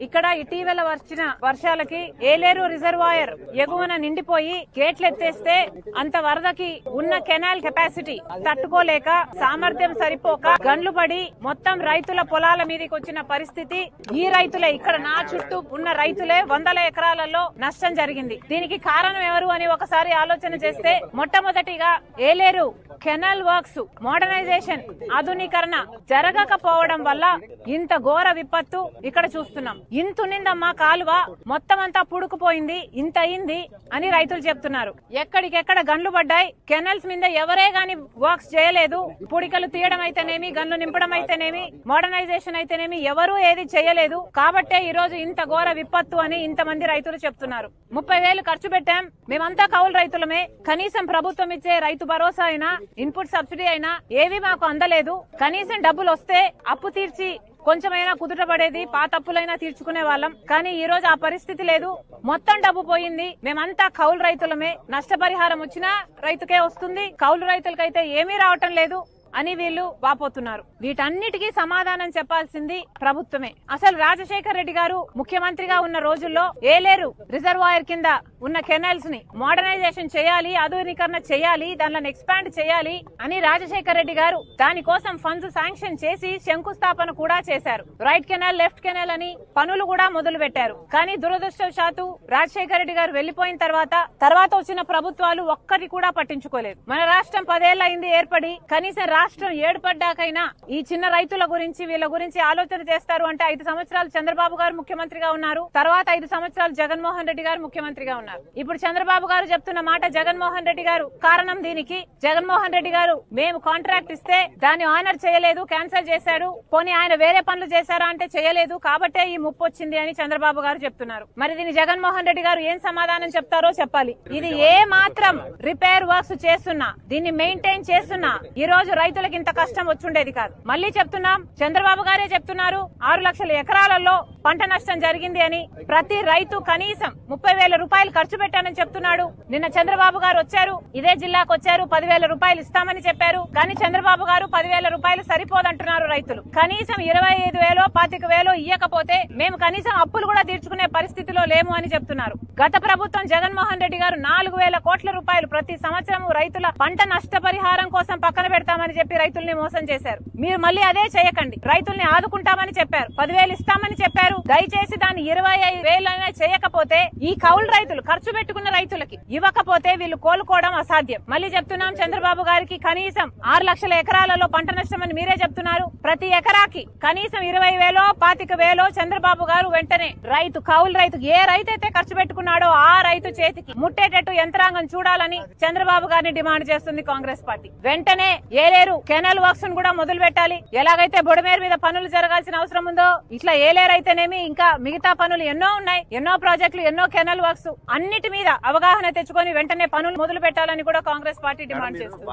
ఇక్కడ ఇటీవల వచ్చిన వర్షాలకి ఏలేరు రిజర్వాయర్ ఎగువన నిండిపోయి గేట్లు ఎత్తేస్తే అంత వరదకి ఉన్న కెనాల్ కెపాసిటీ తట్టుకోలేక సామర్థ్యం సరిపోక గండ్లు పడి మొత్తం రైతుల పొలాల మీదకి వచ్చిన పరిస్థితి. ఈ రైతులే, ఇక్కడ నా చుట్టూ ఉన్న రైతులే వందల ఎకరాలలో నష్టం జరిగింది. దీనికి కారణం ఎవరు అని ఒకసారి ఆలోచన చేస్తే మొట్టమొదటిగా ఏలేరు కెనాల్ వర్క్స్ మోడర్నైజేషన్ ఆధునీకరణ జరగకపోవడం వల్ల ఇంత ఘోర విపత్తు ఇక్కడ చూస్తున్నాం. ఇంతునిందమ్మా కాలువ మొత్తం అంతా పుడుకుపోయింది, ఇంత అయింది అని రైతులు చెప్తున్నారు. ఎక్కడికెక్కడ గన్లు పడ్డాయి. కెనాల్స్ మీద ఎవరే గాని వర్క్స్ చేయలేదు. పుడికలు తీయడం అయితేనేమి, గన్లు నింపడం అయితేనేమి, మోడర్నైజేషన్ అయితేనేమి ఎవరూ ఏది చేయలేదు. కాబట్టే ఈ రోజు ఇంత ఘోర విపత్తు అని ఇంతమంది రైతులు చెప్తున్నారు. 30,000 ఖర్చు పెట్టాం, మేమంతా కౌలు రైతులమే, కనీసం ప్రభుత్వం ఇచ్చే రైతు భరోసా అయినా ఇన్పుట్ సబ్సిడీ అయినా ఏవి మాకు అందలేదు. కనీసం డబ్బులు వస్తే అప్పు తీర్చి కొంచెమైనా కుదుట పడేది, పాత అప్పులైనా తీర్చుకునే వాళ్ళం. కానీ ఈ రోజు ఆ పరిస్థితి లేదు. మొత్తం డబ్బు పోయింది. మేమంతా కౌలు రైతులమే, నష్టపరిహారం వచ్చినా రైతుకే వస్తుంది, కౌలు రైతులకైతే ఏమీ రావటం లేదు అని వీళ్ళు వాపోతున్నారు. వీటన్నిటికీ సమాధానం చెప్పాల్సింది ప్రభుత్వమే. అసలు రాజశేఖర్ రెడ్డి గారు ముఖ్యమంత్రిగా ఉన్న రోజుల్లో ఏలేరు రిజర్వాయర్ కింద ఉన్న కెనాల్స్ ని మోడర్నైజేషన్ చేయాలి, ఆధునీకరణ చేయాలి, దానిని ఎక్స్పాండ్ చేయాలి అని రాజశేఖర్ రెడ్డి గారు దానికోసం ఫండ్స్ శాంక్షన్ చేసి శంకుస్థాపన కూడా చేశారు. రైట్ కెనాల్, లెఫ్ట్ కెనాల్ అని పనులు కూడా మొదలు పెట్టారు. కానీ దురదృష్టవశాత్తు రాజశేఖర్ రెడ్డి గారు వెళ్లిపోయిన తర్వాత వచ్చిన ప్రభుత్వాలు ఒక్కటి కూడా పట్టించుకోలేదు. మన రాష్ట్రం 10 ఏళ్ల అయింది ఏర్పడి, కనీసం రాష్ట్రం ఏర్పడ్డాకైనా ఈ చిన్న రైతుల గురించి వీళ్ళ గురించి ఆలోచన చేస్తారు అంటే 5 సంవత్సరాలు చంద్రబాబు గారు ముఖ్యమంత్రిగా ఉన్నారు. తర్వాత 5 సంవత్సరాలు జగన్మోహన్ రెడ్డి గారు ముఖ్యమంత్రిగా ఉన్నారు. ఇప్పుడు చంద్రబాబు గారు చెప్తున్న మాట జగన్మోహన్ రెడ్డి గారు కారణం. దీనికి జగన్మోహన్ రెడ్డి గారు మేము కాంట్రాక్ట్ ఇస్తే దాన్ని ఆనర్ చేయలేదు, క్యాన్సిల్ చేశాడు. పోనీ ఆయన వేరే పనులు చేశారా అంటే చేయలేదు, కాబట్టే ఈ ముప్పు వచ్చింది అని చంద్రబాబు గారు చెప్తున్నారు. మరి దీని జగన్మోహన్ రెడ్డి గారు ఏం సమాధానం చెప్తారో చెప్పాలి. ఇది ఏ మాత్రం రిపేర్ వర్క్స్ చేస్తున్నా, దీన్ని మెయింటైన్ చేస్తున్నా ఈ రోజు రైతులకు ఇంత కష్టం వచ్చుండేది కాదు. మళ్లీ చెప్తున్నాం, చంద్రబాబు గారే చెప్తున్నారు 6 లక్షల ఎకరాలలో పంట నష్టం జరిగింది అని. ప్రతి రైతు కనీసం 30,000 రూపాయలు ఖర్చు పెట్టానని చెప్తున్నాడు. నిన్న చంద్రబాబు గారు వచ్చారు, ఇదే జిల్లాకు వచ్చారు, 10,000 రూపాయలు ఇస్తామని చెప్పారు. కానీ చంద్రబాబు గారు 10,000 రూపాయలు సరిపోదంటున్నారు రైతులు. కనీసం 25,000, 25,000 ఇయ్యకపోతే మేము కనీసం అప్పులు కూడా తీర్చుకునే పరిస్థితిలో లేము అని చెప్తున్నారు. గత ప్రభుత్వం జగన్మోహన్ రెడ్డి గారు 4,000 కోట్ల రూపాయలు ప్రతి సంవత్సరం రైతుల పంట నష్టపరిహారం కోసం పక్కన పెడతామని చెప్పి రైతుల్ని మోసం చేశారు. మీరు మళ్ళీ అదే చేయకండి. రైతుల్ని ఆదుకుంటామని చెప్పారు, 10,000 ఇస్తామని చెప్పారు. దయచేసి దాన్ని 25,000 చేయకపోతే ఈ కౌలు రైతులు ఖర్చు పెట్టుకున్న రైతులకి ఇవ్వకపోతే వీళ్ళు కోలుకోవడం అసాధ్యం. మళ్ళీ చెప్తున్నాం, చంద్రబాబు గారికి కనీసం 6 లక్షల ఎకరాలలో పంట నష్టం అని మీరే చెప్తున్నారు. ప్రతి ఎకరాకి కనీసం 20,000, 25,000 చంద్రబాబు గారు వెంటనే కౌలు రైతుకు ఏ రైతు అయితే ఖర్చు పెట్టుకున్నాడో ఆ రైతు చేతికి ముట్టేటట్టు యంత్రాంగం చూడాలని చంద్రబాబు గారిని డిమాండ్ చేస్తుంది కాంగ్రెస్ పార్టీ. వెంటనే ఏలేరు కెనాల్ వర్క్స్ కూడా మొదలు పెట్టాలి. ఎలాగైతే బొడమేరు మీద పనులు జరగాల్సిన అవసరం ఉందో ఇట్లా ఏలేరు అయితేనేమి ఇంకా మిగతా పనులు ఎన్నో ఉన్నాయి, ఎన్నో ప్రాజెక్టులు, ఎన్నో కెనాల్ వర్క్స్, అన్నిటి మీద అవగాహన తెచ్చుకొని వెంటనే పనులు మొదలు పెట్టాలని కూడా కాంగ్రెస్ పార్టీ డిమాండ్ చేస్తుంది.